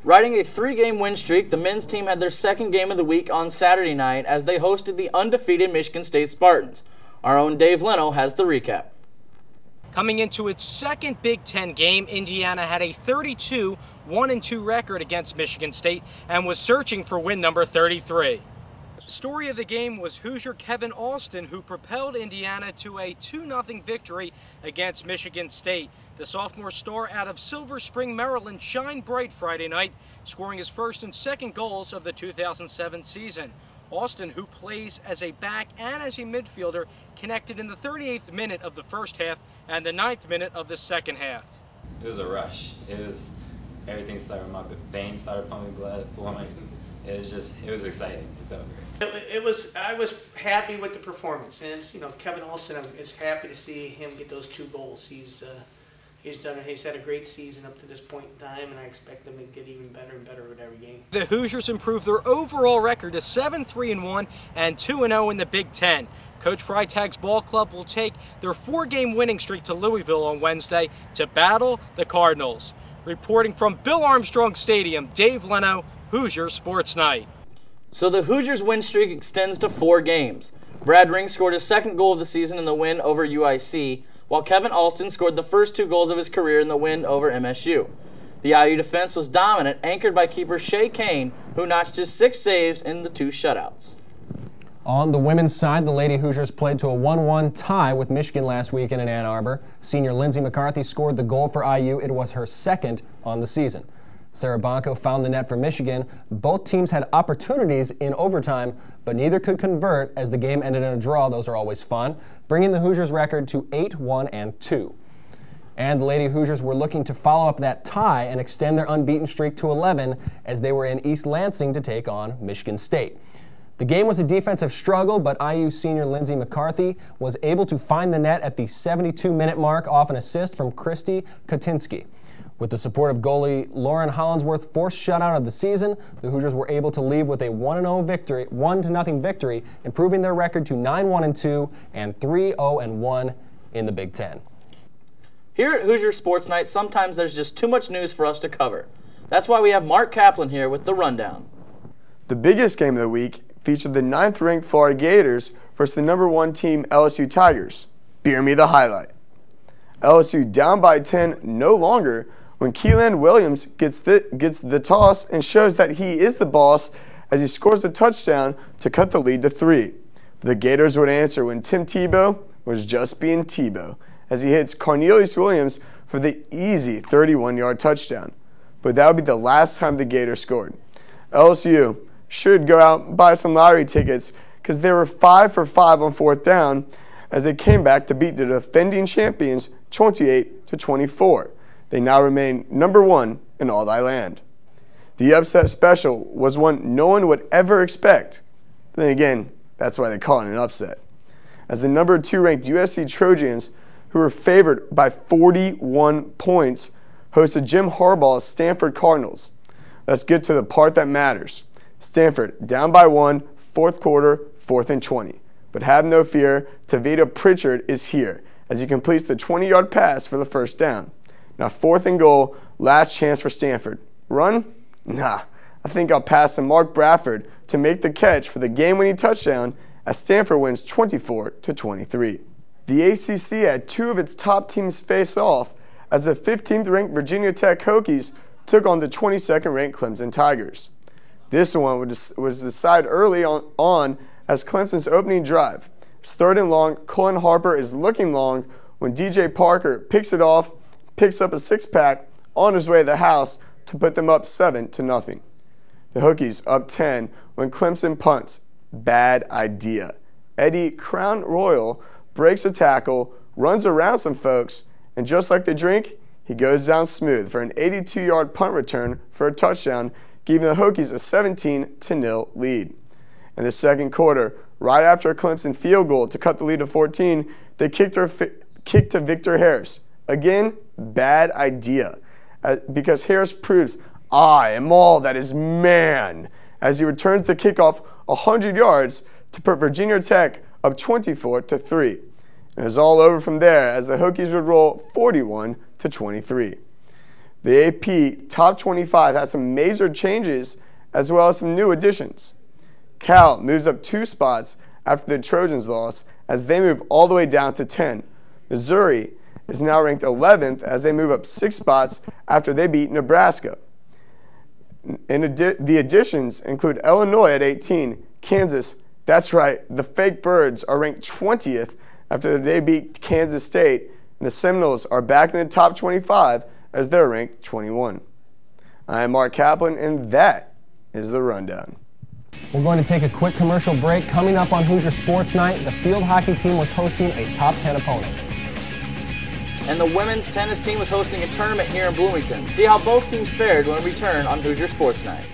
Riding a 3-game win streak, the men's team had their second game of the week on Saturday night as they hosted the undefeated Michigan State Spartans. Our own Dave Leno has the recap. Coming into its second Big Ten game, Indiana had a 32-1-2 record against Michigan State and was searching for win number 33. The story of the game was Hoosier Kevin Alston, who propelled Indiana to a 2-0 victory against Michigan State. The sophomore star out of Silver Spring, Maryland, shined bright Friday night, scoring his first and second goals of the 2007 season. Alston, who plays as a back and as a midfielder, connected in the 38th minute of the first half and the 9th minute of the second half. It was a rush. Everything started, my veins started pumping blood, flowing. It was exciting. It felt great. I was happy with the performance, and Kevin Alston, I'm just happy to see him get those 2 goals. He's had a great season up to this point in time, and I expect them to get even better and better with every game. The Hoosiers improved their overall record to 7-3-1 and 2-0 in the Big Ten. Coach Freitag's ball club will take their 4-game winning streak to Louisville on Wednesday to battle the Cardinals. Reporting from Bill Armstrong Stadium, Dave Leno, Hoosier Sports Night. So the Hoosiers' win streak extends to 4 games. Brad Ring scored his second goal of the season in the win over UIC, while Kevin Alston scored the first 2 goals of his career in the win over MSU. The IU defense was dominant, anchored by keeper Shea Kane, who notched his 6 saves in the 2 shutouts. On the women's side, the Lady Hoosiers played to a 1-1 tie with Michigan last weekend in Ann Arbor. Senior Lindsey McCarthy scored the goal for IU. It was her second on the season. Sarah Bonko found the net for Michigan. Both teams had opportunities in overtime, but neither could convert as the game ended in a draw. Those are always fun, bringing the Hoosiers' record to 8-1-2. And the Lady Hoosiers were looking to follow up that tie and extend their unbeaten streak to 11 as they were in East Lansing to take on Michigan State. The game was a defensive struggle, but IU senior Lindsey McCarthy was able to find the net at the 72-minute mark off an assist from Christy Katinsky. With the support of goalie Lauren Hollinsworth, 4th shutout of the season, the Hoosiers were able to leave with a 1-0 victory, improving their record to 9-1-2 and 3-0-1 in the Big Ten. Here at Hoosier Sports Night, sometimes there's just too much news for us to cover. That's why we have Mark Kaplan here with the rundown. The biggest game of the week featured the 9th-ranked Florida Gators versus the number 1 team LSU Tigers. Beer me the highlight. LSU down by 10 no longer when Keelan Williams gets the toss and shows that he is the boss as he scores a touchdown to cut the lead to 3. The Gators would answer when Tim Tebow was just being Tebow as he hits Cornelius Williams for the easy 31-yard touchdown. But that would be the last time the Gators scored. LSU should go out and buy some lottery tickets because they were 5 for 5 on 4th down as they came back to beat the defending champions 28-24. They now remain number 1 in all thy land. The upset special was one no one would ever expect. Then again, that's why they call it an upset. As the number 2 ranked USC Trojans, who were favored by 41 points, hosted Jim Harbaugh's Stanford Cardinals. Let's get to the part that matters. Stanford down by 1, 4th quarter, 4th and 20. But have no fear, Tavita Pritchard is here as he completes the 20-yard pass for the first down. Now 4th and goal, last chance for Stanford. Run? Nah. I think I'll pass to Mark Bradford to make the catch for the game-winning touchdown as Stanford wins 24-23. The ACC had 2 of its top teams face off as the 15th-ranked Virginia Tech Hokies took on the 22nd-ranked Clemson Tigers. This one was decided early on as Clemson's opening drive. It's 3rd and long. Cullen Harper is looking long when DJ Parker picks it off, picks up a 6-pack on his way to the house to put them up 7-0. The Hokies up 10 when Clemson punts. Bad idea. Eddie Crown Royal breaks a tackle, runs around some folks, and just like the drink, he goes down smooth for an 82-yard punt return for a touchdown, giving the Hokies a 17-0 lead. In the second quarter, right after a Clemson field goal to cut the lead to 14, they kicked to Victor Harris. Again, bad idea, because Harris proves, I am all that is man, as he returns the kickoff 100 yards to put Virginia Tech up 24-3. And it was all over from there as the Hokies would roll 41-23. The AP Top 25 has some major changes as well as some new additions. Cal moves up 2 spots after the Trojans loss as they move all the way down to 10. Missouri is now ranked 11th as they move up 6 spots after they beat Nebraska. The additions include Illinois at 18, Kansas, that's right, the Fake Birds are ranked 20th after they beat Kansas State, and the Seminoles are back in the top 25 as they're ranked 21. I am Mark Kaplan, and that is the rundown. We're going to take a quick commercial break. Coming up on Hoosier Sports Night, the field hockey team was hosting a top 10 opponent. And the women's tennis team was hosting a tournament here in Bloomington. See how both teams fared when we return on Hoosier Sports Night.